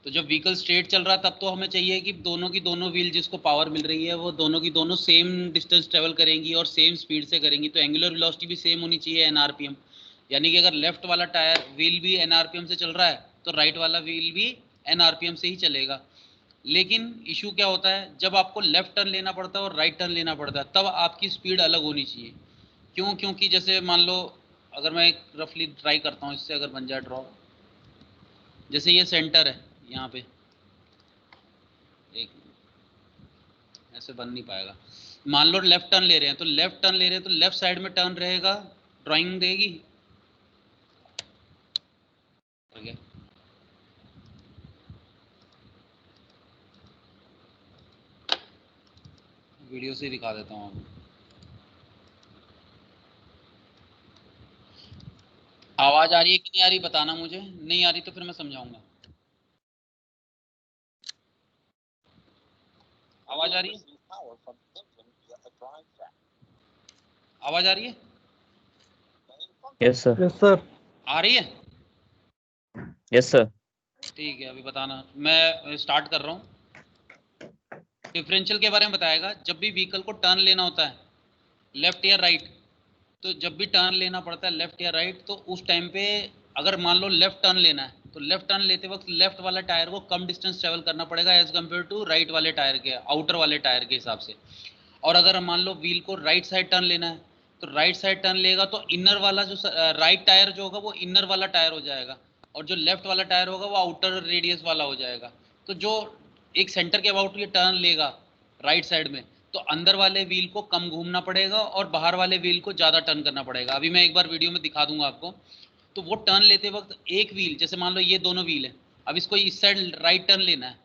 तो जब vehicle straight चल रहा है तब तो हमें चाहिए कि दोनों की दोनों व्हील जिसको पावर मिल रही है वो दोनों की दोनों सेम डिस्टेंस ट्रेवल करेंगी और सेम स्पीड से करेंगी। तो एंगुलर वेलोसिटी भी सेम होनी चाहिए एनआरपीएम, यानी कि अगर लेफ्ट वाला टायर व्हील भी एनआरपीएम से चल रहा है तो राइट वाला व्हील भी एनआरपीएम से ही चलेगा। लेकिन इशू क्या होता है, जब आपको लेफ्ट टर्न लेना पड़ता है और राइट टर्न लेना पड़ता है तब आपकी स्पीड अलग होनी चाहिए। क्यों? क्योंकि जैसे मान लो अगर मैं एक रफली ट्राई करता हूँ, इससे अगर बन जाए ड्रॉ, जैसे ये सेंटर है यहाँ पे, एक ऐसे बन नहीं पाएगा। मान लो लेफ्ट टर्न ले रहे हैं, तो लेफ्ट टर्न ले रहे हैं तो लेफ्ट साइड में टर्न रहेगा, ड्राइंग देगी। वीडियो से दिखा देता हूँ आपको। आवाज आ रही है कि नहीं आ रही बताना मुझे, नहीं आ रही तो फिर मैं समझाऊंगा। आवाज आ रही है? आवाज आ रही है? Yes sir. Yes sir. आ रही है? Yes sir. ठीक है, अभी बताना, मैं स्टार्ट कर रहा हूँ। डिफरेंशियल के बारे में बताएगा। जब भी व्हीकल को टर्न लेना होता है लेफ्ट या राइट, तो जब भी टर्न लेना पड़ता है लेफ्ट या राइट, तो उस टाइम पे अगर मान लो लेफ्ट टर्न लेना है तो लेफ्ट टर्न लेते वक्त लेफ्ट वाला टायर को कम डिस्टेंस ट्रेवल करना पड़ेगा एज कम्पेयर टू राइट वाले टायर के, आउटर वाले टायर के हिसाब से। और अगर मान लो व्हील को राइट साइड टर्न लेना है तो राइट साइड टर्न लेगा तो इनर वाला जो राइट टायर जो होगा वो इनर वाला टायर हो जाएगा, और जो लेफ्ट वाला टायर होगा वो आउटर रेडियस वाला हो जाएगा। तो जो एक सेंटर के अबाउट ये टर्न लेगा राइट साइड में, तो अंदर वाले व्हील को कम घूमना पड़ेगा और बाहर वाले व्हील को ज़्यादा टर्न करना पड़ेगा। अभी मैं एक बार वीडियो में दिखा दूंगा आपको। तो वो टर्न लेते वक्त एक व्हील, जैसे मान लो ये दोनों व्हील है, अब इसको इस साइड राइट टर्न लेना है,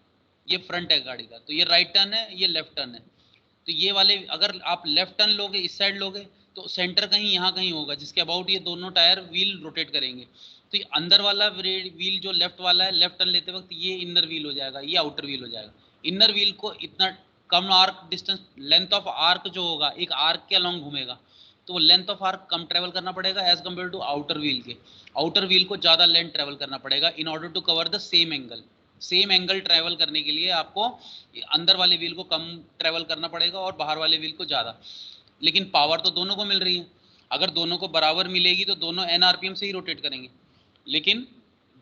ये फ्रंट है गाड़ी का, तो ये राइट टर्न है, ये लेफ्ट टर्न है। तो ये वाले अगर आप लेफ्ट टर्न लोगे इस साइड लोगे तो सेंटर कहीं यहाँ कहीं होगा जिसके अबाउट ये दोनों टायर व्हील रोटेट करेंगे। तो ये अंदर वाला व्हील जो लेफ्ट वाला है लेफ्ट टर्न लेते वक्त ये इनर व्हील हो जाएगा, ये आउटर व्हील हो जाएगा। इनर व्हील को इतना कम arc distance, length of arc जो होगा एक आर्क के अलॉन्ग घूमेगा, तो वो लेंथ ऑफ आर्क कम ट्रेवल करना पड़ेगा as compare to outer wheel के। आउटर व्हील को ज़्यादा लेंथ ट्रेवल करना पड़ेगा in order to cover the same angle. Same angle travel करने के लिए आपको अंदर वाले व्हील को कम ट्रेवल करना पड़ेगा और बाहर वाले व्हील को ज़्यादा। लेकिन पावर तो दोनों को मिल रही है, अगर दोनों को बराबर मिलेगी तो दोनों एनआरपीएम से ही रोटेट करेंगे। लेकिन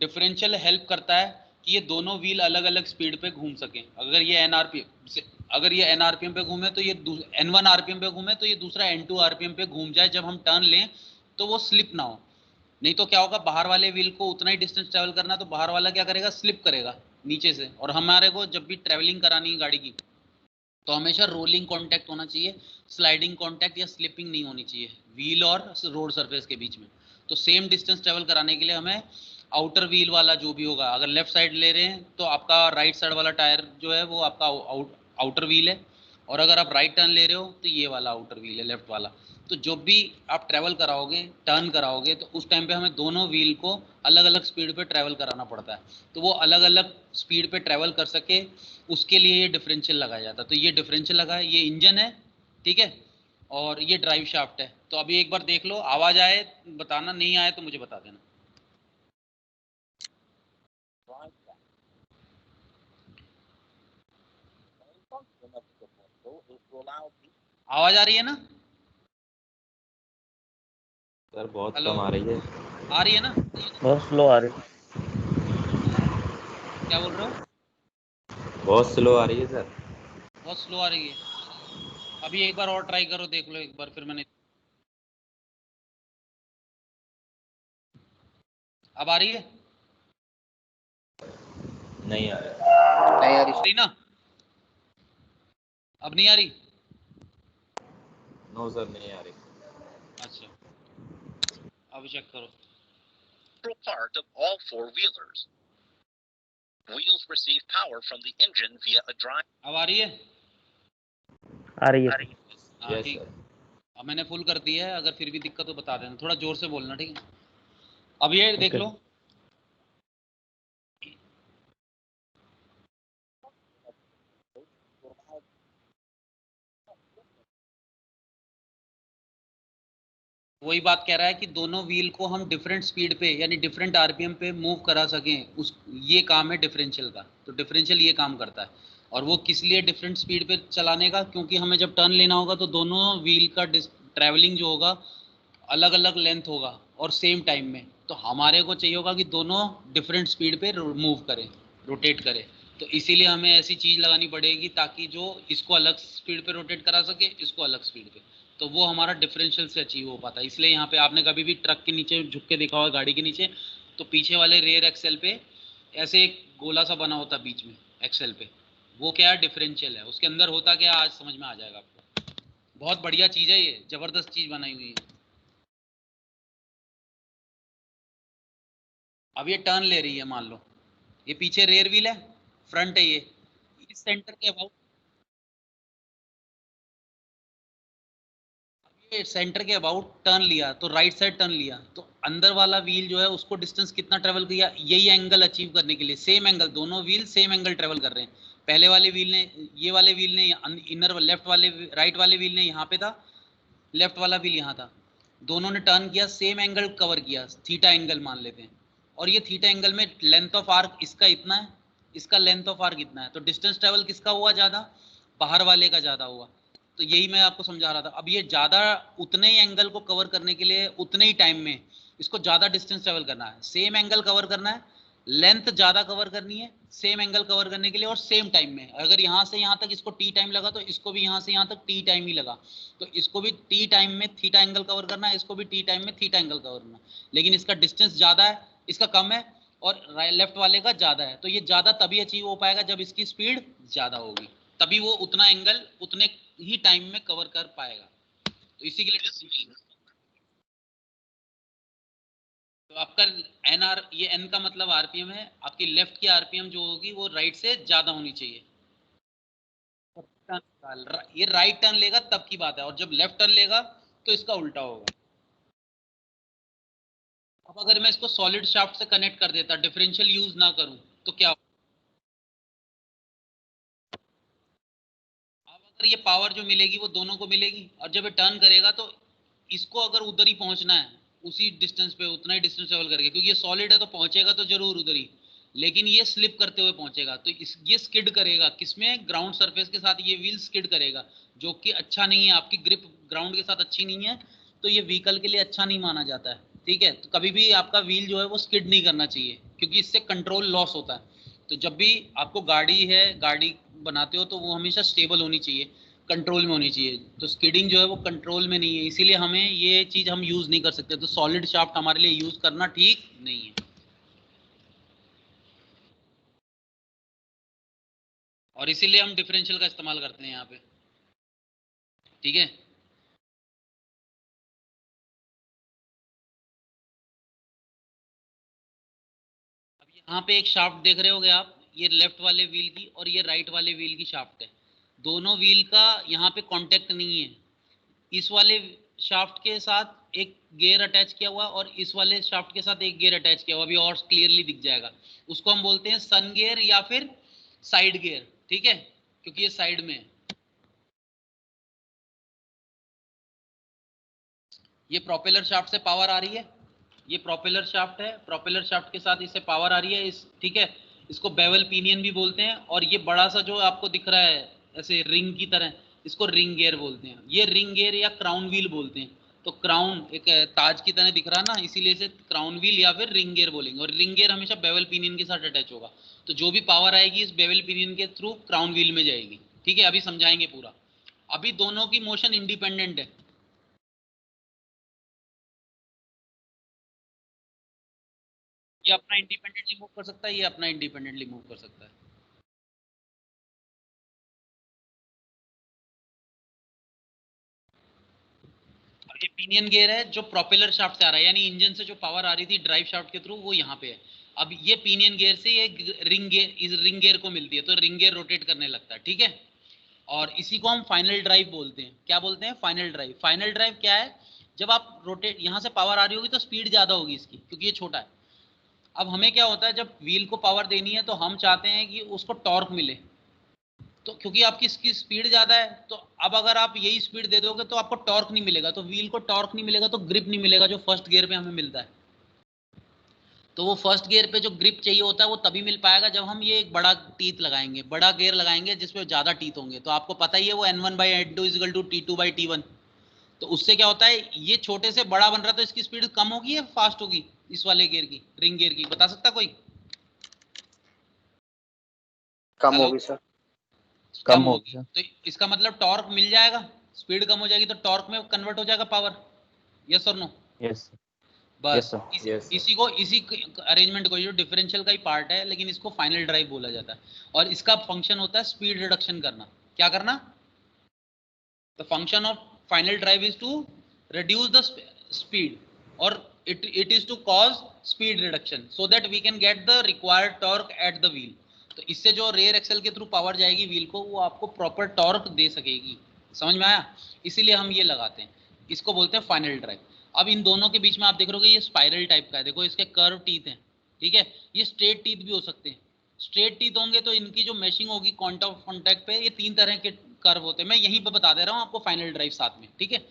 डिफरेंशियल हेल्प करता है कि ये दोनों व्हील अलग अलग स्पीड पे घूम सकें। अगर ये एनआरपीएम से, अगर ये एनआरपीएम पे घूमे तो ये N1 आरपीएम पे घूमे तो ये दूसरा N2 आरपीएम पे घूम जाए जब हम टर्न लें, तो वो स्लिप ना हो। नहीं तो क्या होगा, बाहर वाले व्हील को उतना ही डिस्टेंस ट्रेवल करना, तो बाहर वाला क्या करेगा, स्लिप करेगा नीचे से। और हमारे को जब भी ट्रेवलिंग करानी है गाड़ी की तो हमेशा रोलिंग कांटेक्ट होना चाहिए, स्लाइडिंग कांटेक्ट या स्लिपिंग नहीं होनी चाहिए व्हील और रोड सरफेस के बीच में। तो सेम डिस्टेंस ट्रेवल कराने के लिए हमें आउटर व्हील वाला जो भी होगा, अगर लेफ्ट साइड ले रहे हैं तो आपका राइट साइड वाला टायर जो है वो आपका आउटर व्हील है, और अगर आप राइट टर्न ले रहे हो तो ये वाला आउटर व्हील है, लेफ्ट वाला। तो जब भी आप ट्रैवल कराओगे, टर्न कराओगे, तो उस टाइम पे हमें दोनों व्हील को अलग अलग स्पीड पे ट्रैवल कराना पड़ता है। तो वो अलग अलग स्पीड पे ट्रैवल कर सके उसके लिए ये डिफरेंशियल लगाया जाता है। तो ये डिफरेंशियल लगा है, ये इंजन है, ठीक है, और ये ड्राइव शाफ्ट है। तो अभी एक बार देख लो, आवाज़ आए बताना, नहीं आए तो मुझे बता देना। आवाज़ आ रही है ना सर? बहुत हेलो, कम आ रही है। आ रही है ना? बहुत स्लो आ रही। क्या बोल रहे हो? बहुत स्लो आ रही है सर। बहुत स्लो आ रही है? अभी एक बार और ट्राई करो, देख लो एक बार, फिर मैंने, अब आ रही है? नहीं आ रहा। नहीं आ रही। ना, अब नहीं आ रही? नो सर, नहीं आ रही। अच्छा, अभी चेक करो। Part of all four-wheelers. Wheels receive power from the engine via a drive. अब आ रही है? आ रही है। हाँ यस ठीक। सर। अब मैंने फुल कर दिया है, अगर फिर भी दिक्कत हो बता देना, थोड़ा जोर से बोलना, ठीक है? अब ये देख ओके। लो, वही बात कह रहा है कि दोनों व्हील को हम डिफरेंट स्पीड पे यानी डिफरेंट आरपीएम पे मूव करा सकें, उस ये काम है डिफरेंशियल का। तो डिफरेंशियल ये काम करता है, और वो किस लिए डिफरेंट स्पीड पे चलाने का, क्योंकि हमें जब टर्न लेना होगा तो दोनों व्हील का ट्रैवलिंग जो होगा अलग अलग लेंथ होगा और सेम टाइम में। तो हमारे को चाहिए होगा कि दोनों डिफरेंट स्पीड पे मूव करें, रोटेट करें। तो इसीलिए हमें ऐसी चीज़ लगानी पड़ेगी ताकि जो इसको अलग स्पीड पे रोटेट करा सके, इसको अलग स्पीड पे। तो वो हमारा डिफरेंशियल से अचीव हो पाता है। इसलिए यहाँ पे आपने कभी भी ट्रक के नीचे झुक के देखा होगा, गाड़ी के नीचे, तो पीछे वाले रेयर एक्सेल पे ऐसे एक गोला सा बना होता बीच में एक्सेल पे, वो क्या है, डिफरेंशियल है। उसके अंदर होता क्या, आज समझ में आ जाएगा आपको। बहुत बढ़िया चीज़ है ये, ज़बरदस्त चीज़ बनाई हुई है। अब ये टर्न ले रही है, मान लो ये पीछे रेयर व्हील है, फ्रंट है ये, इस सेंटर के अबाउट, ये सेंटर के अबाउट टर्न लिया तो राइट साइड टर्न लिया, तो अंदर वाला व्हील जो है उसको डिस्टेंस कितना ट्रेवल किया, यही एंगल अचीव करने के लिए, सेम एंगल, दोनों व्हील सेम एंगल ट्रेवल कर रहे हैं। पहले वाले व्हील ने, ये वाले व्हील ने इनर लेफ्ट वाले, राइट वाले व्हील ने यहाँ पे था, लेफ्ट वाला व्हील यहाँ था, दोनों ने टर्न किया, सेम एंगल कवर किया, थीटा एंगल मान लेते हैं। और ये थीटा एंगल में लेंथ ऑफ आर्क इसका इतना है, इसका लेंथ ऑफ आर्क इतना है, तो डिस्टेंस ट्रेवल किसका हुआ ज़्यादा, बाहर वाले का ज़्यादा हुआ। तो यही मैं आपको समझा रहा था। अब ये ज़्यादा, उतने ही एंगल को कवर करने के लिए उतने ही टाइम में इसको ज़्यादा डिस्टेंस ट्रेवल करना है, सेम एंगल कवर करना है, लेंथ ज़्यादा कवर करनी है सेम एंगल कवर करने के लिए, और सेम टाइम में। अगर यहाँ से यहाँ तक इसको टी टाइम लगा तो इसको भी यहाँ से यहाँ तक टी टाइम ही लगा, तो इसको भी टी टाइम में थीटा एंगल कवर करना है, इसको भी टी टाइम में थीटा एंगल कवर करना है। लेकिन इसका डिस्टेंस ज़्यादा है, इसका कम है, और लेफ्ट वाले का ज़्यादा है। तो ये ज़्यादा तभी अचीव हो पाएगा जब इसकी स्पीड ज़्यादा होगी, तभी वो उतना एंगल उतने ही टाइम में कवर कर पाएगा। तो इसी के लिए तो आपका एन आर, ये एन का मतलब आरपीएम है, आपकी लेफ्ट की आरपीएम जो होगी वो राइट से ज़्यादा होनी चाहिए। ये राइट टर्न लेगा तब की बात है, और जब लेफ्ट टर्न लेगा तो इसका उल्टा होगा। अब अगर मैं इसको सॉलिड शाफ्ट से कनेक्ट कर देता, डिफरेंशियल यूज ना करूं, तो क्या होगा? अब अगर ये पावर जो मिलेगी वो दोनों को मिलेगी, और जब ये टर्न करेगा तो इसको अगर उधर ही पहुंचना है, उसी डिस्टेंस पे उतना ही डिस्टेंस ट्रेवल करेगा, क्योंकि ये सॉलिड है तो पहुंचेगा तो जरूर उधर ही, लेकिन ये स्लिप करते हुए पहुंचेगा। तो ये स्किड करेगा किसमें, ग्राउंड सरफेस के साथ ये व्हील स्किड करेगा, जो कि अच्छा नहीं है, आपकी ग्रिप ग्राउंड के साथ अच्छी नहीं है, तो ये व्हीकल के लिए अच्छा नहीं माना जाता है। ठीक है, तो कभी भी आपका व्हील जो है वो स्किड नहीं करना चाहिए, क्योंकि इससे कंट्रोल लॉस होता है। तो जब भी आपको गाड़ी है, गाड़ी बनाते हो, तो वो हमेशा स्टेबल होनी चाहिए, कंट्रोल में होनी चाहिए। तो स्किडिंग जो है वो कंट्रोल में नहीं है, इसीलिए हमें ये चीज़ हम यूज़ नहीं कर सकते। तो सॉलिड शाफ्ट हमारे लिए यूज़ करना ठीक नहीं है, और इसीलिए हम डिफरेंशियल का इस्तेमाल करते हैं यहाँ पे। ठीक है, अब यहाँ पे एक शाफ्ट देख रहे होगे आप, ये लेफ्ट वाले व्हील की और ये राइट वाले व्हील की शाफ्ट है। दोनों व्हील का यहाँ पे कांटेक्ट नहीं है। इस वाले शाफ्ट के साथ एक गियर अटैच किया हुआ, और इस वाले शाफ्ट के साथ एक गियर अटैच किया हुआ, अभी और क्लियरली दिख जाएगा। उसको हम बोलते हैं सन गियर या फिर साइड गियर। ठीक है, क्योंकि ये साइड में है। ये प्रोपेलर शाफ्ट से पावर आ रही है, ये प्रोपेलर शाफ्ट है, प्रोपेलर शाफ्ट के साथ इससे पावर आ रही है, इस, ठीक है, इसको बेवल पिनियन भी बोलते हैं। और ये बड़ा सा जो आपको दिख रहा है ऐसे रिंग की तरह, इसको रिंग गियर बोलते हैं। ये रिंग गियर या क्राउन व्हील बोलते हैं। तो क्राउन एक ताज की तरह दिख रहा है ना, इसीलिए इसे क्राउन व्हील या फिर रिंग गियर बोलेंगे। और रिंग गियर हमेशा बेवल पिनियन के साथ अटैच होगा, तो जो भी पावर आएगी इस बेवल पिनियन के थ्रू क्राउन व्हील में जाएगी। ठीक है, अभी समझाएंगे पूरा। अभी दोनों की मोशन इंडिपेंडेंट है। ये अपना इंडिपेंडेंटली मूव कर सकता है, ये अपना इंडिपेंडेंटली मूव कर सकता है। और ये पिनियन गियर है जो प्रोपेलर शाफ्ट से आ रहा है, यानी इंजन से जो पावर आ रही थी ड्राइव शाफ्ट के थ्रू, वो यहाँ पे है। अब ये पिनियन गियर से ये रिंग गियर, इस रिंग गियर को मिलती है, तो रिंग गियर रोटेट करने लगता है। ठीक है, और इसी को हम फाइनल ड्राइव बोलते हैं। क्या बोलते हैं? Final drive. फाइनल ड्राइव क्या है? जब आप रोटेट, यहाँ से पावर आ रही होगी तो स्पीड ज़्यादा होगी इसकी, क्योंकि ये छोटा है। अब हमें क्या होता है, जब व्हील को पावर देनी है तो हम चाहते हैं कि उसको टॉर्क मिले, तो क्योंकि आपकी इसकी स्पीड ज़्यादा है, तो अब अगर आप यही स्पीड दे दोगे तो आपको टॉर्क नहीं मिलेगा, तो व्हील को टॉर्क नहीं मिलेगा तो ग्रिप नहीं मिलेगा जो फर्स्ट गियर पे हमें मिलता है। तो वो फर्स्ट गियर पे जो ग्रिप चाहिए होता है वो तभी मिल पाएगा जब हम ये एक बड़ा टीथ लगाएंगे, बड़ा गियर लगाएंगे जिसमें ज़्यादा टीथ होंगे। तो आपको पता ही है वो N1/N2 = T2/T1। तो उससे क्या होता है, ये छोटे से बड़ा बन रहा है तो इसकी स्पीड कम होगी या फास्ट होगी इस वाले गियर की, रिंग गियर की, बता सकता कोई? Come hello? होगी सर। कम कम होगी। होगी। तो इसका मतलब टॉर्क मिल जाएगा, स्पीड कम हो जाएगी तो टॉर्क में कन्वर्ट हो जाएगा पावर। यस और नो? यस बस sir. Yes, sir. इसी अरेंजमेंट को, जो डिफरेंशियल का ही पार्ट है लेकिन इसको फाइनल ड्राइव बोला जाता है, और इसका फंक्शन होता है स्पीड रिडक्शन करना। क्या करना? The function of final drive is to reduce the speed, or it is to cause speed reduction so that we can get the required torque at the wheel। तो इससे जो rare Excel के through power जाएगी wheel को, वो आपको proper torque दे सकेगी। समझ में आया? इसीलिए हम ये लगाते हैं, इसको बोलते हैं फाइनल ड्राइव। अब इन दोनों के बीच में आप देख रहे हो ये स्पाइरल टाइप का है, देखो इसके कर्व टीथ हैं, ठीक है। ये स्ट्रेट टीथ भी हो सकते हैं। स्ट्रेट टीथ होंगे तो इनकी जो मैशिंग होगी कॉन्टैक्ट पे, ये 3 तरह के कर्व होते हैं। मैं यहीं पे बता दे रहा हूँ आपको फाइनल ड्राइव साथ में, ठीक है।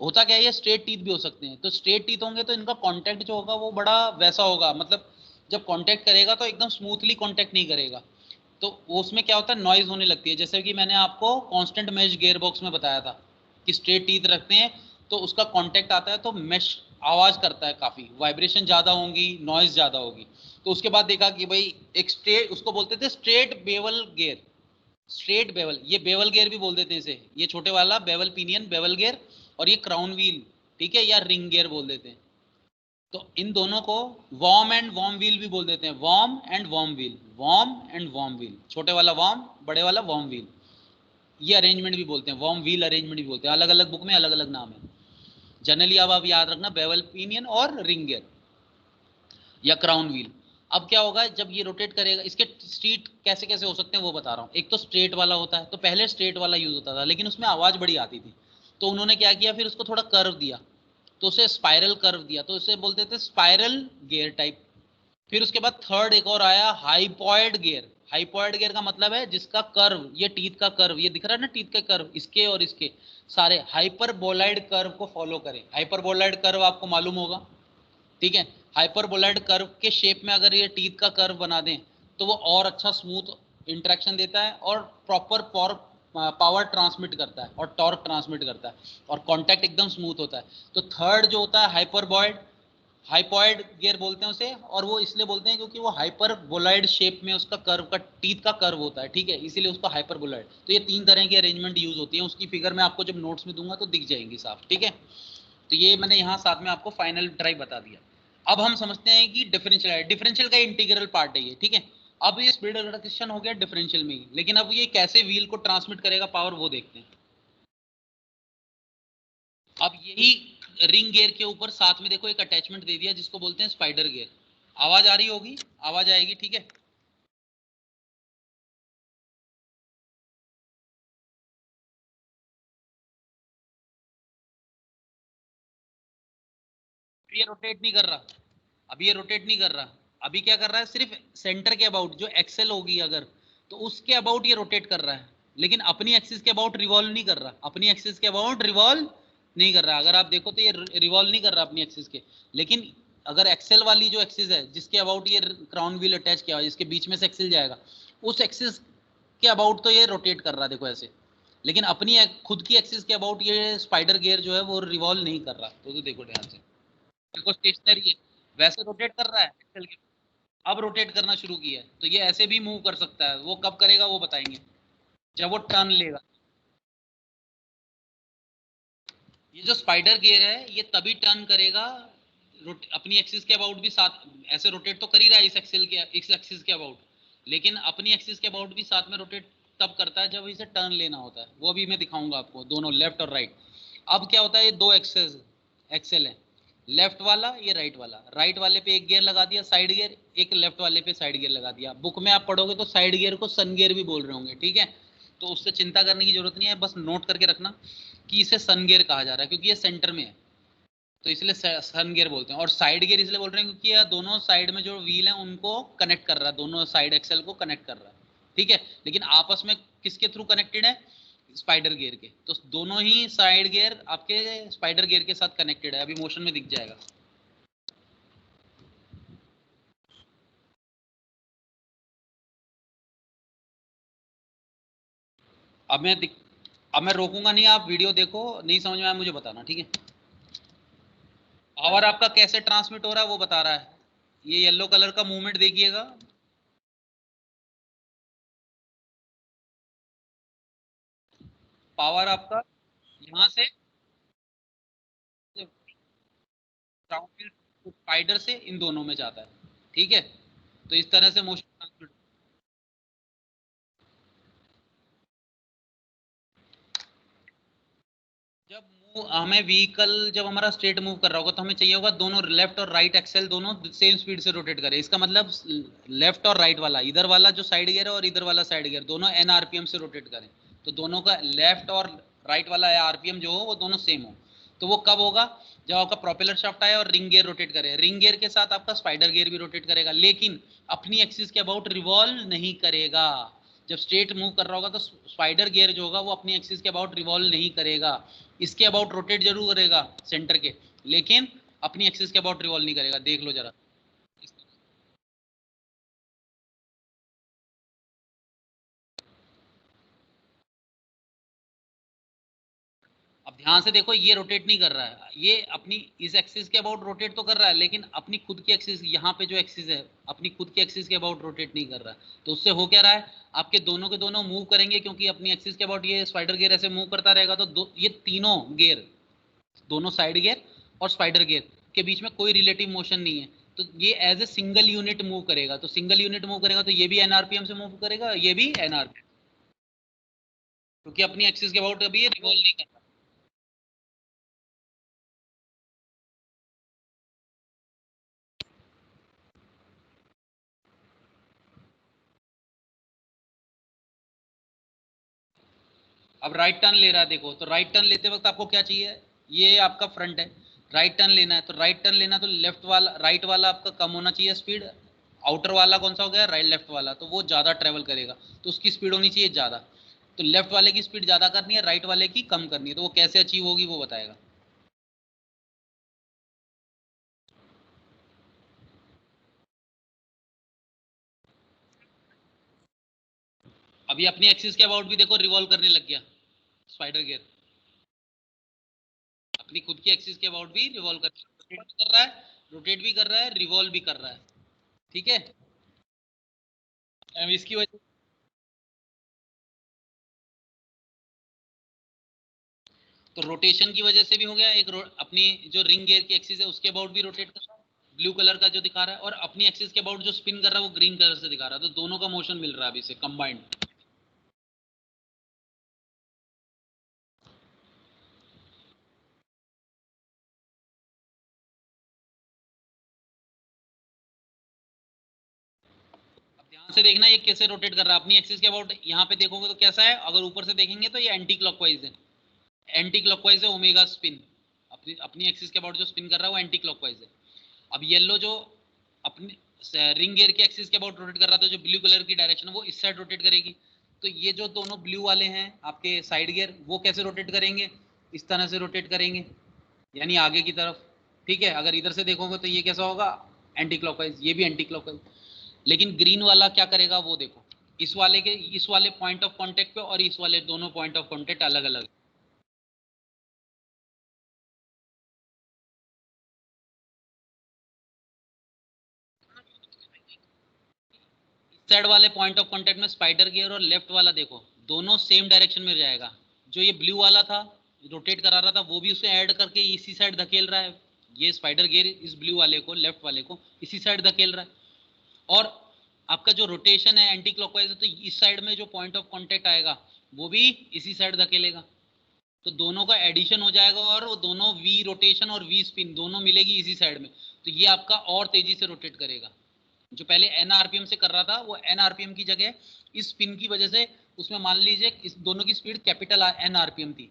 होता क्या है, ये स्ट्रेट टीथ भी हो सकते हैं। तो स्ट्रेट टीथ होंगे तो इनका कांटेक्ट जो होगा वो बड़ा वैसा होगा, मतलब जब कांटेक्ट करेगा तो एकदम स्मूथली कांटेक्ट नहीं करेगा, तो उसमें क्या होता है, नॉइज होने लगती है। जैसे कि मैंने आपको कांस्टेंट मैश गियर बॉक्स में बताया था कि स्ट्रेट टीथ रखते हैं तो उसका कांटेक्ट आता है तो मैश आवाज़ करता है, काफ़ी वाइब्रेशन ज़्यादा होंगी, नॉइज़ ज़्यादा होगी। तो उसके बाद देखा कि भाई एक स्ट्रेट, उसको बोलते थे straight bevel gear, straight bevel, ये बेवल गियर भी बोल देते हैं इसे, ये छोटे वाला बेवल पिनियन बेवल गियर, और ये क्राउन व्हील, ठीक है, या रिंग गियर बोल देते हैं। तो इन दोनों को वॉर्म एंड वॉर्म व्हील भी बोल देते हैं, worm and worm wheel, worm and worm wheel, छोटे वाला वॉर्म, बड़े वाला वॉर्म व्हील। ये अरेंजमेंट भी बोलते हैं, वॉर्म व्हील अरेंजमेंट भी बोलते हैं, अलग अलग बुक में अलग अलग नाम है। जनरली अब आप याद रखना बेवल पिनियन और रिंग गियर या क्राउन व्हील। अब क्या होगा जब ये रोटेट करेगा, इसके स्ट्रीट कैसे कैसे हो सकते हैं वो बता रहा हूँ। एक तो स्ट्रेट वाला होता है, तो पहले स्ट्रेट वाला यूज होता था लेकिन उसमें आवाज़ बड़ी आती थी, तो उन्होंने क्या किया, फिर उसको थोड़ा कर्व दिया, तो उसे स्पाइरल कर्व दिया, तो उसे बोलते थे स्पाइरल गियर टाइप। फिर उसके बाद थर्ड एक और आया, हाइपॉइड गियर। हाइपॉइड गियर का मतलब है जिसका कर्व, ये टीथ का कर्व, ये दिख रहा है ना टीथ का कर्व, इसके और इसके सारे हाइपरबोलाइड कर्व को फॉलो करें। हाइपरबोलाइड कर्व आपको मालूम होगा, ठीक है। हाइपरबोलाइड कर्व के शेप में अगर ये टीथ का कर्व बना दें तो वो और अच्छा स्मूथ इंटरेक्शन देता है और प्रॉपर पावर ट्रांसमिट करता है और टॉर्क ट्रांसमिट करता है और कांटेक्ट एकदम स्मूथ होता है। तो थर्ड जो होता है हाइपॉइड गियर बोलते हैं उसे, और वो इसलिए बोलते हैं क्योंकि वो हाइपरबोलाइड शेप में उसका कर्व का टीथ का कर्व होता है, ठीक है, इसीलिए उसका हाइपरबोलाइड। तो ये 3 तरह की अरेंजमेंट यूज होती है, उसकी फिगर मैं आपको जब नोट्स में दूंगा तो दिख जाएंगी साफ, ठीक है। तो ये मैंने यहाँ साथ में आपको फाइनल ड्राइव बता दिया। अब हम समझते हैं कि डिफरेंशियल है, डिफरेंशियल का इंटीग्रल पार्ट है ये, ठीक है। अब ये स्पीड रिडक्शन हो गया डिफरेंशियल में ही, लेकिन अब ये कैसे व्हील को ट्रांसमिट करेगा पावर वो देखते हैं। अब यही रिंग गियर के ऊपर साथ में देखो एक अटैचमेंट दे दिया जिसको बोलते हैं स्पाइडर गियर। आवाज आ रही होगी, आवाज आएगी, ठीक है। ये रोटेट नहीं कर रहा, अभी ये रोटेट नहीं कर रहा, अभी क्या कर रहा है, सिर्फ सेंटर के अबाउट जो एक्सेल होगी अगर, तो उसके अबाउट ये रोटेट कर रहा है, लेकिन अपनी एक्सिस के अबाउट रिवॉल्व नहीं कर रहा, अपनी एक्सिस के अबाउट रिवॉल्व नहीं कर रहा। अगर आप देखो तो ये रिवॉल्व नहीं कर रहा अपनी एक्सिस के, लेकिन अगर एक्सेल वाली जो एक्सिस है जिसके अबाउट ये क्राउन व्हील अटैच किया हुआ है, जिसके बीच में से एक्सेल जाएगा, उस एक्सिस के अबाउट तो ये रोटेट कर रहा है, देखो ऐसे, लेकिन अपनी खुद की एक्सिस के अबाउट ये स्पाइडर गियर जो है वो रिवॉल्व नहीं कर रहा। तो देखो ध्यान से, देखो स्टेशनरी है, वैसे रोटेट कर रहा है एक्सेल के, अब रोटेट करना शुरू किया है, तो ये ऐसे भी मूव कर सकता है। वो कब करेगा वो बताएंगे, जब वो टर्न लेगा। ये जो स्पाइडर गियर है ये तभी टर्न करेगा, अपनी एक्सिस के अबाउट भी साथ, ऐसे रोटेट तो कर ही रहा है इस एक्सिस के अबाउट, लेकिन अपनी एक्सिस के अबाउट भी साथ में रोटेट तब करता है जब इसे टर्न लेना होता है। वो भी मैं दिखाऊंगा आपको, दोनों लेफ्ट और राइट। अब क्या होता है, ये 2 एक्सेल है, लेफ्ट वाला ये राइट वाला, राइट वाले पे एक गियर लगा दिया साइड गियर, एक लेफ्ट वाले पे साइड गियर लगा दिया। बुक में आप पढ़ोगे तो साइड गियर को सन गियर भी बोल रहे होंगे, ठीक है, तो उससे चिंता करने की जरूरत नहीं है, बस नोट करके रखना कि इसे सन गियर कहा जा रहा है क्योंकि ये सेंटर में है, तो इसलिए सन गियर बोलते हैं। और साइड गियर इसलिए बोल रहे हैं क्योंकि यह दोनों साइड में जो व्हील है उनको कनेक्ट कर रहा है, दोनों साइड एक्सेल को कनेक्ट कर रहा है, ठीक है, लेकिन आपस में किसके थ्रू कनेक्टेड है, स्पाइडर गियर के। तो दोनों ही साइड गियर आपके स्पाइडर गियर के साथ कनेक्टेड है, अभी मोशन में दिख जाएगा। अब मैं रोकूंगा नहीं, आप वीडियो देखो, नहीं समझ में आया मुझे बताना, ठीक है। पावर आपका कैसे ट्रांसमिट हो रहा है वो बता रहा है, ये येलो कलर का मूवमेंट देखिएगा, पावर आपका यहाँ से स्पाइडर से इन दोनों में जाता है, ठीक है। तो इस तरह से मोशन ट्रांसमिट। जब हमें व्हीकल जब हमारा स्ट्रेट मूव कर रहा होगा तो हमें चाहिए होगा दोनों लेफ्ट और राइट एक्सेल दोनों सेम स्पीड से रोटेट करें। इसका मतलब लेफ्ट और राइट वाला, इधर वाला जो साइड गियर है और इधर वाला साइड गियर दोनों n आरपीएम से रोटेट करें। तो दोनों का लेफ्ट और राइट वाला आरपीएम जो हो वो दोनों सेम हो। तो वो कब होगा, जब आपका प्रोपेलर शाफ्ट आए और रिंग गियर रोटेट करे। रिंग गियर के साथ आपका स्पाइडर गियर भी रोटेट करेगा, लेकिन अपनी एक्सिस के अबाउट रिवॉल्व नहीं करेगा। जब स्ट्रेट मूव कर रहा होगा तो स्पाइडर गियर जो होगा वो अपनी एक्सिस के अबाउट रिवॉल्व नहीं करेगा, इसके अबाउट रोटेट जरूर करेगा सेंटर के, लेकिन अपनी एक्सिस के अबाउट रिवॉल्व नहीं करेगा। देख लो जरा, अब ध्यान से देखो, ये रोटेट नहीं कर रहा है, ये अपनी इस एक्सिस के अबाउट रोटेट तो कर रहा है, लेकिन अपनी खुद की एक्सिस, यहाँ पे जो एक्सिस है अपनी खुद की एक्सिस के अबाउट रोटेट नहीं कर रहा है। तो उससे हो क्या रहा है, आपके दोनों के दोनों मूव करेंगे, क्योंकि अपनी एक्सिस के अबाउट ये स्पाइडर गियर ऐसे मूव करता रहेगा। तो ये तीनों गियर, दोनों साइड गियर और स्पाइडर गियर के बीच में कोई रिलेटिव मोशन नहीं है, तो ये as a single unit move करेगा। तो सिंगल यूनिट मूव करेगा तो ये भी एनआरपीएम से मूव करेगा, ये भी एनआरपीएम, क्योंकि अपनी एक्सिस के अबाउट अभी ये रिवॉल्व नहीं कर रहा। अब राइट टर्न ले रहा है, देखो, तो राइट टर्न लेते वक्त आपको क्या चाहिए, ये आपका फ्रंट है, राइट टर्न लेना है। तो राइट टर्न लेना तो लेफ्ट वाला, राइट वाला आपका कम होना चाहिए स्पीड, आउटर वाला कौन सा हो गया, राइट लेफ्ट वाला, तो वो ज़्यादा ट्रेवल करेगा, तो उसकी स्पीड होनी चाहिए ज़्यादा। तो लेफ्ट वाले की स्पीड ज़्यादा करनी है, राइट वाले की कम करनी है, तो वो कैसे अचीव होगी वो बताएगा। अभी अपनी एक्सिस के अबाउट भी देखो रिवॉल्व करने लग गया स्पाइडर गियर, अपनी खुद की एक्सिस के अबाउट भी रिवॉल्व कर रहा है, रोटेट भी कर रहा है, रिवॉल्व भी कर रहा है, ठीक है। इसकी वजह, तो रोटेशन की वजह से भी हो गया, एक अपनी जो रिंग गियर की एक्सिस है उसके अबाउट भी रोटेट कर रहा है, ब्लू कलर का जो दिखा रहा है, और अपनी एक्सिस के अबाउट जो स्पिन कर रहा है वो ग्रीन कलर से दिखा रहा है, तो दोनों का मोशन मिल रहा है अभी से कंबाइंड। अब ध्यान से देखना ये कैसे रोटेट कर रहा है अपनी एक्सिस के अबाउट। यहाँ पे देखोगे तो कैसा है, अगर ऊपर से देखेंगे तो ये एंटी क्लॉकवाइज है, एंटी क्लॉकवाइज है ओमेगा स्पिन, अपनी अपनी एक्सिस के अबाउट जो स्पिन कर रहा है वो एंटी क्लॉकवाइज है। अब येलो जो अपनी रिंग गियर के एक्सिस के अबाउट रोटेट कर रहा था, जो ब्लू कलर की डायरेक्शन है वो इस साइड रोटेट करेगी। तो ये जो दोनों ब्लू वाले हैं आपके साइड गियर, वो कैसे रोटेट करेंगे, इस तरह से रोटेट करेंगे, यानी आगे की तरफ, ठीक है। अगर इधर से देखोगे तो ये कैसा होगा, एंटी क्लॉकवाइज, ये भी एंटी क्लॉकवाइज। लेकिन ग्रीन वाला क्या करेगा वो देखो, इस वाले के, इस वाले पॉइंट ऑफ कॉन्टेक्ट पे और इस वाले दोनों पॉइंट ऑफ कॉन्टेक्ट अलग अलग। साइड वाले पॉइंट ऑफ कांटेक्ट में स्पाइडर गियर और लेफ्ट वाला देखो दोनों सेम डायरेक्शन में जाएगा। जो ये ब्लू वाला था रोटेट करा रहा था वो भी उसे ऐड करके इसी साइड धकेल रहा है, ये स्पाइडर गियर इस ब्लू वाले को, लेफ्ट वाले को इसी साइड धकेल रहा है। और आपका जो रोटेशन है एंटी क्लॉकवाइज है, तो इस साइड में जो पॉइंट ऑफ कांटेक्ट आएगा वो भी इसी साइड धकेलेगा, तो दोनों का एडिशन हो जाएगा और वो दोनों वी रोटेशन और वी स्पिन दोनों मिलेगी इसी साइड में, तो ये आपका और तेजी से रोटेट करेगा। जो पहले एन आरपीएम से कर रहा था वो एन आरपीएम की जगह इस स्पिन की वजह से उसमें मान लीजिए इस दोनों की स्पीड कैपिटल एन आरपीएम थी,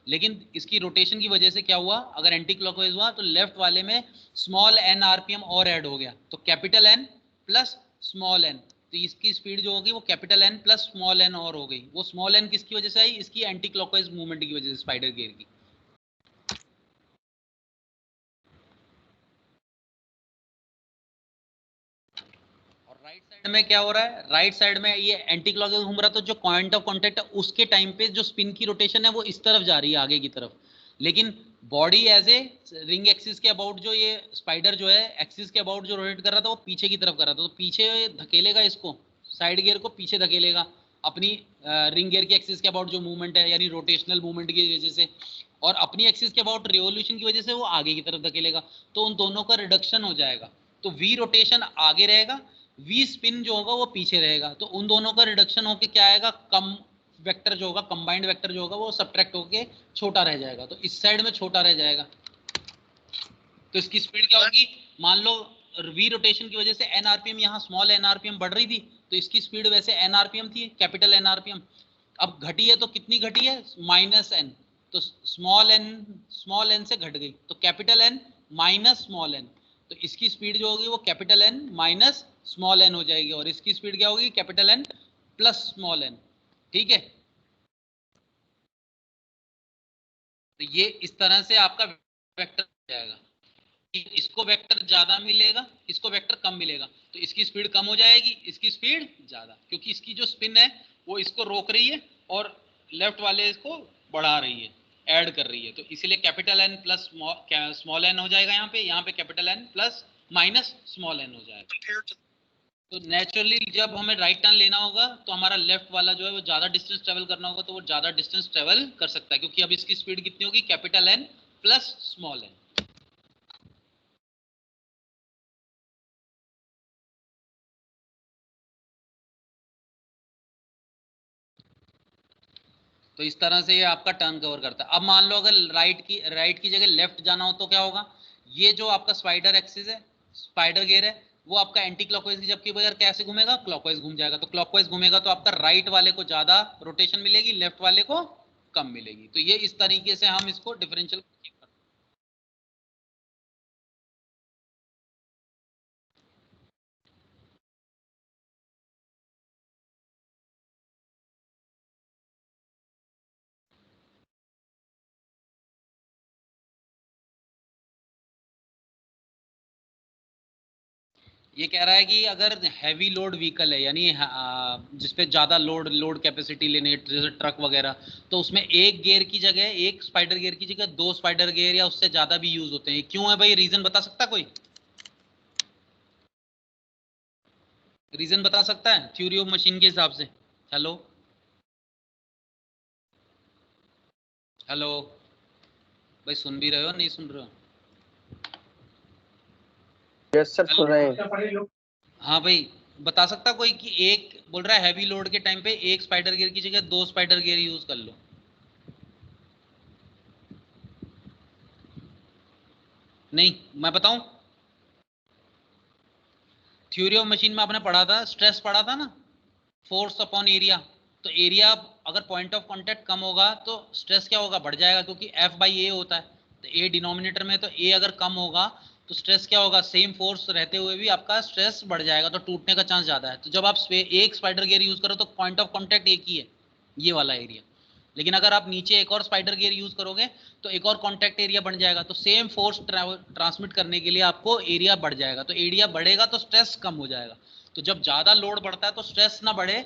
लेकिन इसकी रोटेशन की वजह से क्या हुआ, अगर एंटी क्लॉकवाइज हुआ तो लेफ्ट वाले में स्मॉल एन आरपीएम और ऐड हो गया, तो capital N plus small n, तो इसकी स्पीड जो होगी वो capital N plus small n और हो गई। वो स्मॉल एन किसकी वजह से आई? इसकी एंटी क्लॉकवाइज मूवमेंट की वजह से, स्पाइडर गियर की। और राइट साइड में क्या हो रहा है? राइट साइड में ये एंटी क्लॉकवाइज घूम रहा है, तो जो पॉइंट ऑफ कांटेक्ट है उसके टाइम पे जो स्पिन की रोटेशन है वो इस तरफ जा रही है, आगे की तरफ। लेकिन body as a ring axis के अबाउट, जो ये स्पाइडर जो है एक्सिस के अबाउट जो रोटेट कर रहा था वो पीछे की तरफ कर रहा था, तो पीछे धकेलेगा इसको, साइड गियर को पीछे धकेलेगा अपनी रिंग गियर की एक्सिस के अबाउट जो मूवमेंट है, यानी रोटेशनल मूवमेंट की वजह से, और अपनी एक्सिस के अबाउट रिवोल्यूशन की वजह से वो आगे की तरफ धकेलेगा। तो उन दोनों का रिडक्शन हो जाएगा, तो वी रोटेशन आगे रहेगा, वी स्पिन जो होगा वो पीछे रहेगा। तो उन दोनों का रिडक्शन होके क्या आएगा? कम वेक्टर जो होगा, कंबाइंड वेक्टर जो होगा वो सब्ट्रैक्ट होके छोटा रह जाएगा, तो इस साइड में छोटा रह जाएगा। तो इसकी स्पीड क्या होगी? मान लो वी रोटेशन की वजह से एन आरपीएम, यहाँ स्मॉल एन आरपीएम बढ़ रही थी, तो इसकी स्पीड वैसे एन आरपीएम थी, कैपिटल एन आरपीएम। अब घटी है तो कितनी घटी है? माइनस एन, तो स्मॉल एन से घट गई, तो capital N minus small n. तो इसकी स्पीड जो होगी वो capital N minus small n हो जाएगी, और इसकी स्पीड क्या होगी? Capital N plus small n. ठीक है, तो ये इस तरह से आपका वेक्टर जाएगा। इसको वेक्टर ज्यादा मिलेगा, इसको वेक्टर कम मिलेगा, तो इसकी स्पीड कम हो जाएगी, इसकी स्पीड ज्यादा, क्योंकि इसकी जो स्पिन है वो इसको रोक रही है और लेफ्ट वाले इसको बढ़ा रही है, ऐड कर रही है। तो इसलिए capital N plus small n हो जाएगा यहाँ पे capital N plus minus small n हो जाएगा। तो नेचुरली जब हमें राइट टर्न लेना होगा तो हमारा लेफ्ट वाला जो है वो ज्यादा डिस्टेंस ट्रेवल करना होगा, तो वो ज्यादा डिस्टेंस ट्रेवल कर सकता है, क्योंकि अब इसकी स्पीड कितनी होगी? Capital N plus small n. तो इस तरह से ये आपका टर्न कवर करता है। अब मान लो अगर राइट की जगह लेफ्ट जाना हो तो क्या होगा? ये जो आपका स्पाइडर एक्सिस है, स्पाइडर गियर है, वो आपका एंटी क्लॉकवाइज की जबकि बगैर कैसे घूमेगा? क्लॉकवाइज घूम जाएगा। तो क्लॉकवाइज घूमेगा तो आपका राइट वाले को ज्यादा रोटेशन मिलेगी, लेफ्ट वाले को कम मिलेगी। तो ये इस तरीके से हम इसको डिफरेंशियल ये कह रहा है कि अगर हैवी लोड व्हीकल है, यानी जिसपे ज़्यादा लोड कैपेसिटी लेने, जैसे ट्रक वगैरह, तो उसमें एक गियर की जगह, एक स्पाइडर गियर की जगह 2 स्पाइडर गियर या उससे ज़्यादा भी यूज़ होते हैं। क्यों है भाई? रीज़न बता सकता कोई? रीज़न बता सकता है थ्योरी ऑफ मशीन के हिसाब से? हेलो हेलो भाई, सुन भी रहे हो नहीं सुन रहे हो? यस सर, सुन रहे हैं। हाँ भाई, बता सकता कोई कि एक बोल रहा है हैवी लोड के टाइम पे एक स्पाइडर गियर की जगह 2 स्पाइडर गियर यूज कर लो? नहीं, मैं बताऊं? थ्योरी ऑफ मशीन में आपने पढ़ा था, स्ट्रेस पढ़ा था ना, फोर्स अपॉन एरिया। तो एरिया अगर पॉइंट ऑफ कांटेक्ट कम होगा तो स्ट्रेस क्या होगा? बढ़ जाएगा, क्योंकि F बाई ए होता है, तो ए डिनोमिनेटर में, तो ए अगर कम होगा तो स्ट्रेस क्या होगा? सेम फोर्स रहते हुए भी आपका स्ट्रेस बढ़ जाएगा, तो टूटने का चांस ज़्यादा है। तो जब आप एक स्पाइडर गियर यूज़ करो तो पॉइंट ऑफ कॉन्टैक्ट एक ही है, ये वाला एरिया। लेकिन अगर आप नीचे एक और स्पाइडर गियर यूज़ करोगे तो एक और कॉन्टैक्ट एरिया बढ़ जाएगा, तो सेम फोर्स ट्रांसमिट करने के लिए आपको एरिया बढ़ जाएगा। तो एरिया बढ़ेगा तो स्ट्रेस कम हो जाएगा। तो जब ज़्यादा लोड बढ़ता है तो स्ट्रेस ना बढ़े,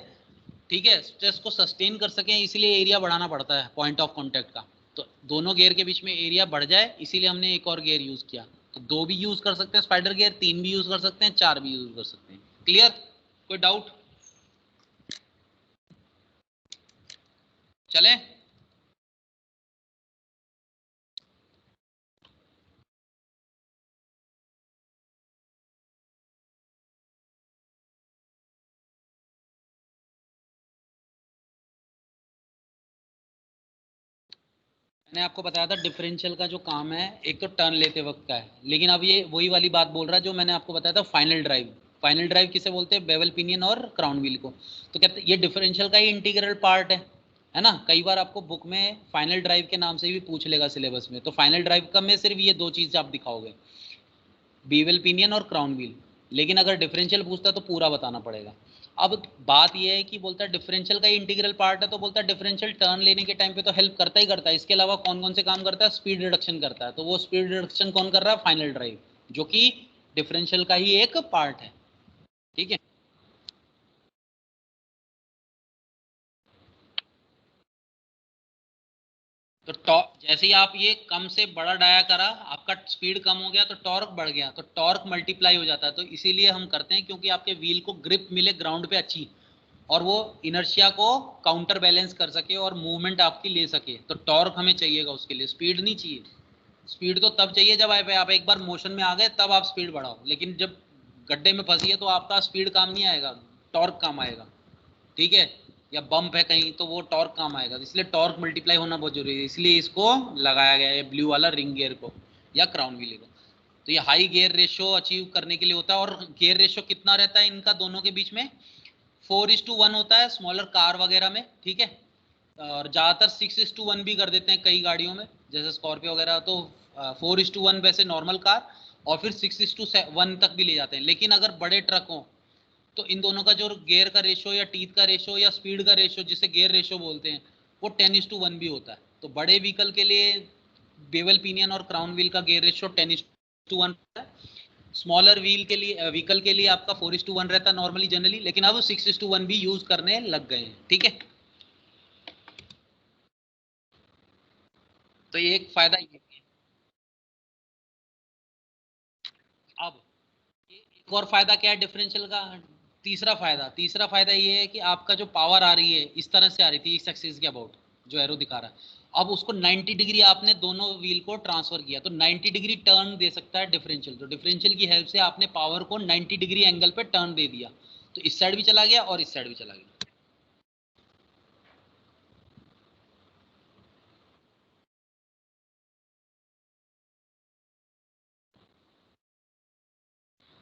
ठीक है, स्ट्रेस को सस्टेन कर सकें, इसलिए एरिया बढ़ाना पड़ता है पॉइंट ऑफ कांटेक्ट का। तो दोनों गियर के बीच में एरिया बढ़ जाए, इसीलिए हमने एक और गियर यूज़ किया। तो 2 भी यूज़ कर सकते हैं स्पाइडर गियर, 3 भी यूज़ कर सकते हैं, 4 भी यूज़ कर सकते हैं। क्लियर? कोई डाउट? चलें? मैंने आपको बताया था डिफरेंशियल का जो काम है एक तो टर्न लेते वक्त का है, लेकिन अब ये वही वाली बात बोल रहा है जो मैंने आपको बताया था, फाइनल ड्राइव। फाइनल ड्राइव किसे बोलते हैं? बेवल पिनियन और क्राउन व्हील को। तो कहते हैं ये डिफरेंशियल का ही इंटीग्रल पार्ट है ना। कई बार आपको बुक में फाइनल ड्राइव के नाम से भी पूछ लेगा सिलेबस में। तो फाइनल ड्राइव का में सिर्फ ये 2 चीज़ आप दिखाओगे, बेवल पिनियन और क्राउन व्हील। लेकिन अगर डिफरेंशियल पूछता है तो पूरा बताना पड़ेगा। अब बात यह है कि बोलता है डिफरेंशियल का ही इंटीग्रल पार्ट है, तो बोलता है डिफरेंशियल टर्न लेने के टाइम पे तो हेल्प करता ही करता है। इसके अलावा कौन कौन से काम करता है? स्पीड रिडक्शन करता है। तो वो स्पीड रिडक्शन कौन कर रहा है? फाइनल ड्राइव, जो कि डिफरेंशियल का ही एक पार्ट है। ठीक है, तो जैसे ही आप ये कम से बड़ा डाया करा, आपका स्पीड कम हो गया तो टॉर्क बढ़ गया, तो टॉर्क मल्टीप्लाई हो जाता है। तो इसीलिए हम करते हैं क्योंकि आपके व्हील को ग्रिप मिले ग्राउंड पे अच्छी, और वो इनर्शिया को काउंटर बैलेंस कर सके और मूवमेंट आपकी ले सके। तो टॉर्क हमें चाहिएगा, उसके लिए स्पीड नहीं चाहिए। स्पीड तो तब चाहिए जब आप एक बार मोशन में आ गए, तब आप स्पीड बढ़ाओ। लेकिन जब गड्ढे में फंसी तो आपका स्पीड काम नहीं आएगा, टॉर्क काम आएगा। ठीक है, या बम्प है कहीं तो वो टॉर्क काम आएगा। इसलिए टॉर्क मल्टीप्लाई होना बहुत जरूरी है, इसलिए इसको लगाया गया है ब्लू वाला रिंग गियर को या क्राउन व्हील को। तो ये हाई गियर रेशो अचीव करने के लिए होता है। और गियर रेशो कितना रहता है इनका दोनों के बीच में? 4:1 होता है स्मॉलर कार वगैरह में। ठीक है, और ज़्यादातर 6:1 भी कर देते हैं कई गाड़ियों में, जैसे स्कॉर्पियो वगैरह। तो 4:1 वैसे नॉर्मल कार, और फिर 6:1 तक भी ले जाते हैं। लेकिन अगर बड़े ट्रक हों तो इन दोनों का जो गियर का रेशो या टीथ का रेशो या स्पीड का रेशो, जिसे गियर रेशो बोलते हैं, वो 10:1 भी होता है। तो बड़े व्हीकल के लिए बेवल पिनियन और क्राउन व्हील का गियर रेशो 10:1 होता है। स्मॉलर व्हील के लिए व्हीकल के लिए आपका 4:1 रहता है नॉर्मली जनरली, लेकिन अब 6:1 भी यूज करने लग गए हैं। ठीक है, तो ये एक फायदा ये है। अब एक और फायदा क्या है डिफरेंशियल का? तीसरा फायदा ये है कि आपका जो पावर आ रही है, इस तरह से आ रही थी इस एक्सिस के अबाउट जो एरो दिखा रहा है, अब उसको 90 डिग्री आपने दोनों व्हील को ट्रांसफर किया, तो 90 डिग्री टर्न दे सकता है डिफरेंशियल। तो डिफरेंशियल की हेल्प से आपने पावर को 90 डिग्री एंगल पे टर्न दे दिया, तो इस साइड भी चला गया और इस साइड भी चला गया।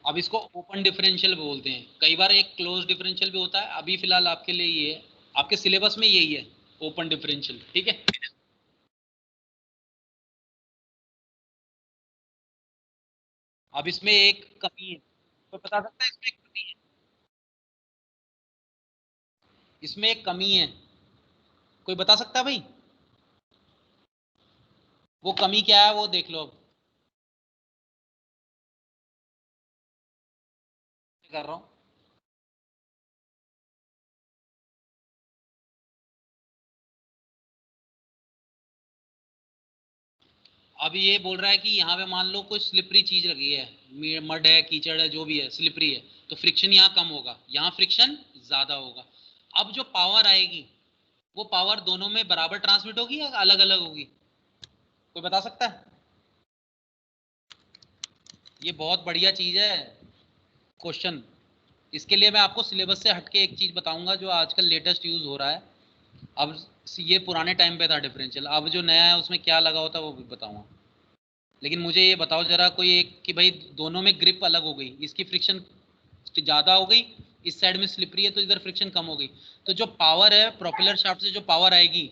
अब इसको ओपन डिफरेंशियल बोलते हैं। कई बार एक क्लोज डिफरेंशियल भी होता है। अभी फिलहाल आपके लिए ये है, आपके सिलेबस में यही है, ओपन डिफरेंशियल। ठीक है, अब इसमें एक कमी है, तो बता सकता है इसमें एक कमी है? इसमें एक कमी है, कोई बता सकता है भाई? वो कमी क्या है वो देख लो। अब कर रहा हूँ। अब ये बोल रहा है कि यहाँ पे मान लो कोई स्लिपरी चीज लगी है, मड है, कीचड़ है, जो भी है, स्लिपरी है, तो फ्रिक्शन यहाँ कम होगा, यहाँ फ्रिक्शन ज्यादा होगा। अब जो पावर आएगी वो पावर दोनों में बराबर ट्रांसमिट होगी या अलग अलग होगी? कोई बता सकता है? ये बहुत बढ़िया चीज है क्वेश्चन। इसके लिए मैं आपको सिलेबस से हटके एक चीज बताऊंगा जो आजकल लेटेस्ट यूज हो रहा है। अब ये पुराने टाइम पे था डिफरेंशियल, अब जो नया है उसमें क्या लगा होता है वो भी बताऊंगा। लेकिन मुझे ये बताओ जरा कोई एक कि भाई दोनों में ग्रिप अलग हो गई, इसकी फ्रिक्शन ज़्यादा हो गई, इस साइड में स्लिपरी है तो इधर फ्रिक्शन कम हो गई, तो जो पावर है प्रोपेलर शाफ्ट से जो पावर आएगी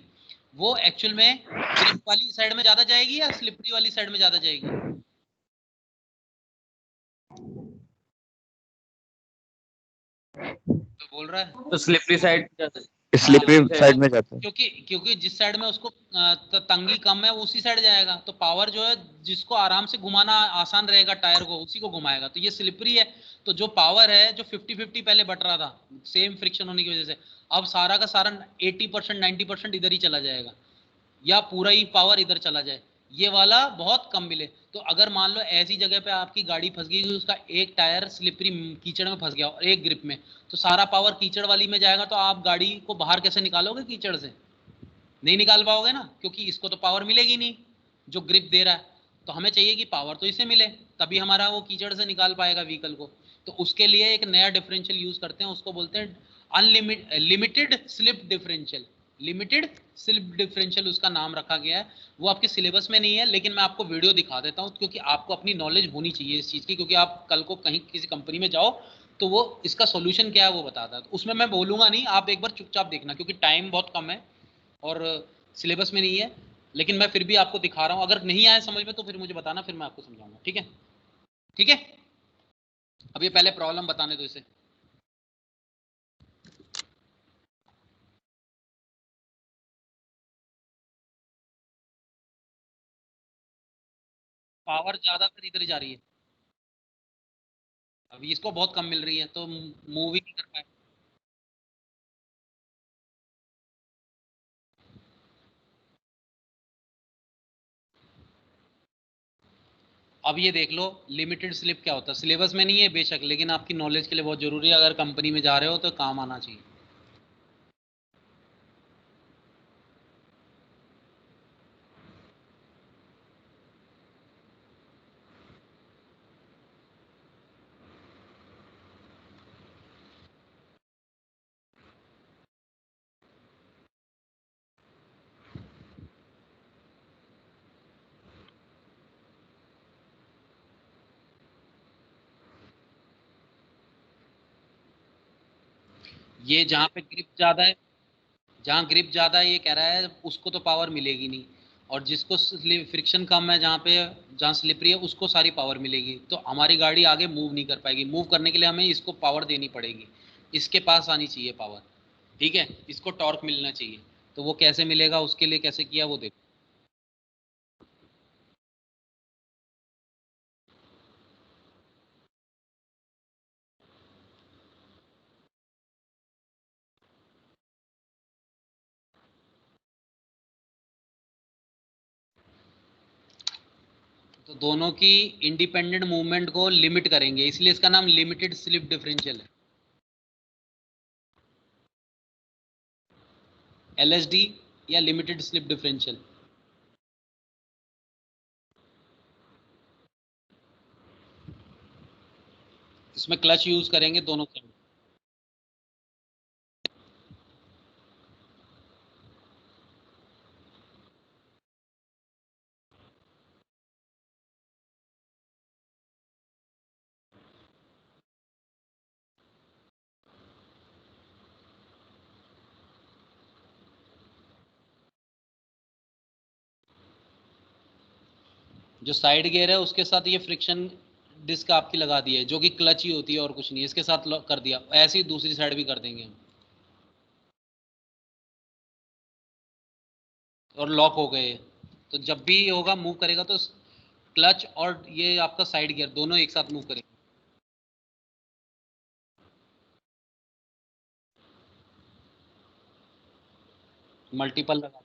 वो एक्चुअल में ग्रिप वाली साइड में ज़्यादा जाएगी या स्लिपरी वाली साइड में ज़्यादा जाएगी? तो बोल रहा है तो स्लिपरी साइड स्लिपरी साइड में जाता है। क्योंकि क्योंकि जिस साइड में उसको तंगी कम है उसी साइड जाएगा, तो पावर जो है जिसको आराम से घुमाना आसान रहेगा टायर को, उसी को घुमाएगा। तो ये स्लिपरी है, तो जो पावर है जो 50-50 पहले बट रहा था सेम फ्रिक्शन होने की वजह से, अब सारा का सारा 80% 90% इधर ही चला जाएगा, या पूरा ही पावर इधर चला जाए, ये वाला बहुत कम मिले। तो अगर मान लो ऐसी जगह पे आपकी गाड़ी फंस गई, उसका एक टायर स्लिपरी कीचड़ में फंस गया और एक ग्रिप में, तो सारा पावर कीचड़ वाली में जाएगा, तो आप गाड़ी को बाहर कैसे निकालोगे कीचड़ से? नहीं निकाल पाओगे ना, क्योंकि इसको तो पावर मिलेगी नहीं जो ग्रिप दे रहा है। तो हमें चाहिए कि पावर तो इसे मिले, तभी हमारा वो कीचड़ से निकाल पाएगा व्हीकल को। तो उसके लिए एक नया डिफरेंशियल यूज करते हैं, उसको बोलते हैं limited slip differential. Limited slip differential उसका नाम रखा गया है। वो आपके सिलेबस में नहीं है, लेकिन मैं आपको वीडियो दिखा देता हूँ, क्योंकि आपको अपनी नॉलेज होनी चाहिए इस चीज़ की, क्योंकि आप कल को कहीं किसी कंपनी में जाओ तो वो इसका सॉल्यूशन क्या है वो बताता है। तो उसमें मैं बोलूँगा नहीं, आप एक बार चुपचाप देखना, क्योंकि टाइम बहुत कम है और सिलेबस में नहीं है। लेकिन मैं फिर भी आपको दिखा रहा हूँ, अगर नहीं आया समझ में तो फिर मुझे बताना, फिर मैं आपको समझाऊंगा। ठीक है, ठीक है। अब ये पहले प्रॉब्लम बताने दो इसे। पावर ज्यादातर इधर ही जा रही है, अभी इसको बहुत कम मिल रही है तो मूव ही नहीं कर पाए। अब ये देख लो लिमिटेड स्लिप क्या होता है, सिलेबस में नहीं है बेशक, लेकिन आपकी नॉलेज के लिए बहुत जरूरी है, अगर कंपनी में जा रहे हो तो काम आना चाहिए। ये जहाँ पे ग्रिप ज्यादा है, जहाँ ग्रिप ज्यादा है ये कह रहा है उसको तो पावर मिलेगी नहीं, और जिसको फ्रिक्शन कम है, जहाँ स्लिपरी है उसको सारी पावर मिलेगी, तो हमारी गाड़ी आगे मूव नहीं कर पाएगी। मूव करने के लिए हमें इसको पावर देनी पड़ेगी, इसके पास आनी चाहिए पावर, ठीक है, इसको टॉर्क मिलना चाहिए। तो वो कैसे मिलेगा, उसके लिए कैसे किया वो देखो। तो दोनों की इंडिपेंडेंट मूवमेंट को लिमिट करेंगे, इसलिए इसका नाम लिमिटेड स्लिप डिफरेंशियल है, LSD या लिमिटेड स्लिप डिफरेंशियल। इसमें क्लच यूज करेंगे दोनों साइड। जो साइड गियर है उसके साथ ये फ्रिक्शन डिस्क आपकी लगा दी है, जो कि क्लच ही होती है और कुछ नहीं, इसके साथ कर दिया, ऐसे ही दूसरी साइड भी कर देंगे हम, और लॉक हो गए। तो जब भी ये होगा मूव करेगा तो क्लच और ये आपका साइड गियर दोनों एक साथ मूव करेंगे। मल्टीपल लगा।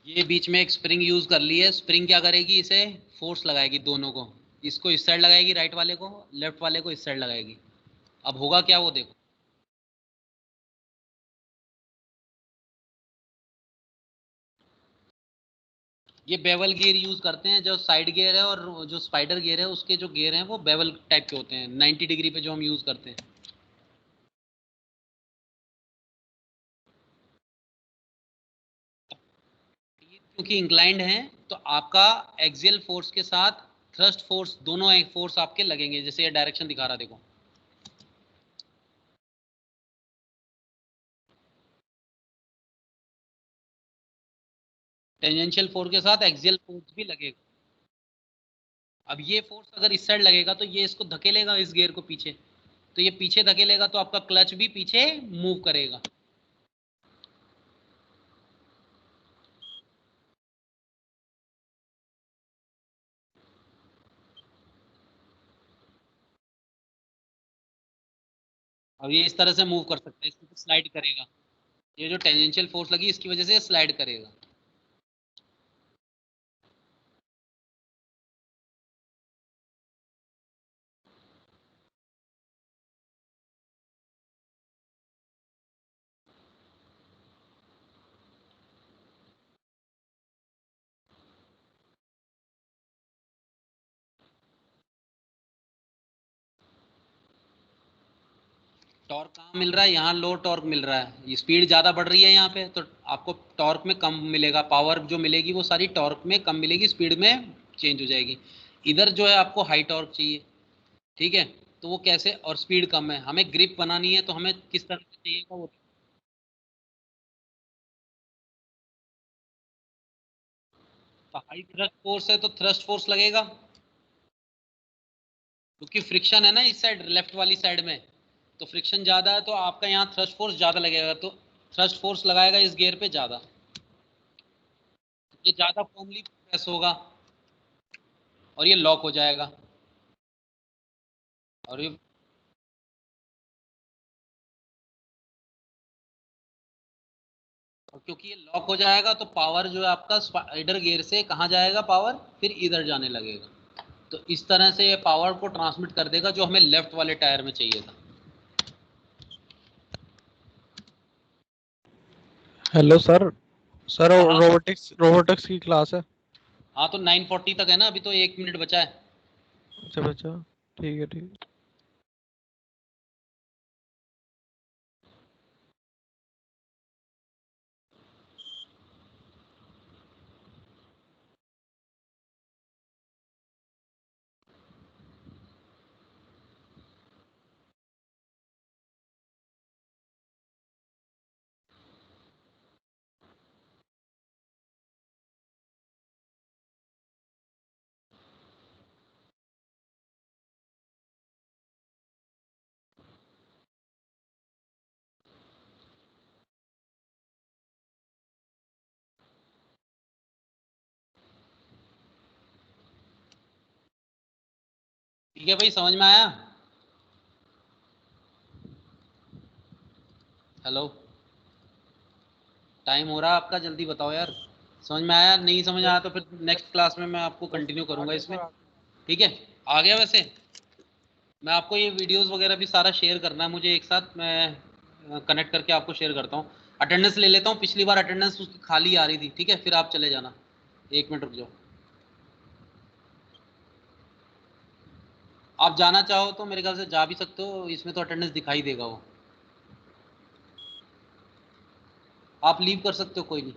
ये बीच में एक स्प्रिंग यूज कर ली है, स्प्रिंग क्या करेगी, इसे फोर्स लगाएगी दोनों को, इसको इस साइड लगाएगी राइट वाले को, लेफ्ट वाले को इस साइड लगाएगी। अब होगा क्या वो देखो। ये बेवल गियर यूज करते हैं, जो साइड गियर है और जो स्पाइडर गियर है उसके जो गियर हैं वो बेवल टाइप के होते हैं, 90 डिग्री पे जो हम यूज करते हैं। क्योंकि इंक्लाइंड है तो आपका एक्सियल फोर्स के साथ थ्रस्ट फोर्स, दोनों एक फोर्स आपके लगेंगे, जैसे ये डायरेक्शन दिखा रहा देखो। टेंजेंशियल फोर्स के साथ एक्सियल फोर्स भी लगेगा। अब ये फोर्स अगर इस साइड लगेगा तो ये इसको धकेलेगा, इस गियर को पीछे, तो ये पीछे धकेलेगा तो आपका क्लच भी पीछे मूव करेगा। अब ये इस तरह से मूव कर सकता है, इसको स्लाइड करेगा, ये जो टेंजेंशियल फोर्स लगी इसकी वजह से स्लाइड करेगा। टॉर्क कहाँ मिल रहा है, यहाँ लो टॉर्क मिल रहा है, ये स्पीड ज़्यादा बढ़ रही है यहाँ पे, तो आपको टॉर्क में कम मिलेगा, पावर जो मिलेगी वो सारी टॉर्क में कम मिलेगी, स्पीड में चेंज हो जाएगी। इधर जो है आपको हाई टॉर्क चाहिए, ठीक है, तो वो कैसे, और स्पीड कम है, हमें ग्रिप बनानी है तो हमें किस तरह से चाहिए वो। तो हाई थ्रस्ट फोर्स है तो थ्रस्ट फोर्स लगेगा, क्योंकि फ्रिक्शन है ना इस साइड लेफ्ट वाली साइड में, तो फ्रिक्शन ज़्यादा है तो आपका यहाँ थ्रस्ट फोर्स ज़्यादा लगेगा, तो थ्रस्ट फोर्स लगाएगा इस गियर पे ज़्यादा, ये ज़्यादा फॉर्मली प्रेस होगा और ये लॉक हो जाएगा, और ये और क्योंकि ये लॉक हो जाएगा तो पावर जो है आपका स्पाइडर गियर से कहाँ जाएगा, पावर फिर इधर जाने लगेगा, तो इस तरह से ये पावर को ट्रांसमिट कर देगा जो हमें लेफ्ट वाले टायर में चाहिए था। हेलो सर, सर हाँ रोबोटिक्स की क्लास है। हाँ, तो 9:40 तक है ना, अभी तो 1 मिनट बचा है। अच्छा बच्चा, ठीक है ठीक है। ठीक है भाई, समझ में आया? हेलो, टाइम हो रहा है आपका, जल्दी बताओ यार, समझ में आया? नहीं समझ आया तो फिर नेक्स्ट क्लास में मैं आपको कंटिन्यू करूंगा इसमें, ठीक है? आ गया? वैसे मैं आपको ये वीडियोस वगैरह भी सारा शेयर करना है मुझे, एक साथ मैं कनेक्ट करके आपको शेयर करता हूँ। अटेंडेंस ले लेता हूँ, पिछली बार अटेंडेंस उसकी खाली आ रही थी, ठीक है, फिर आप चले जाना, 1 मिनट रुक जाओ। आप जाना चाहो तो मेरे ख्याल से जा भी सकते हो, इसमें तो अटेंडेंस दिखाई देगा वो, आप लीव कर सकते हो, कोई नहीं।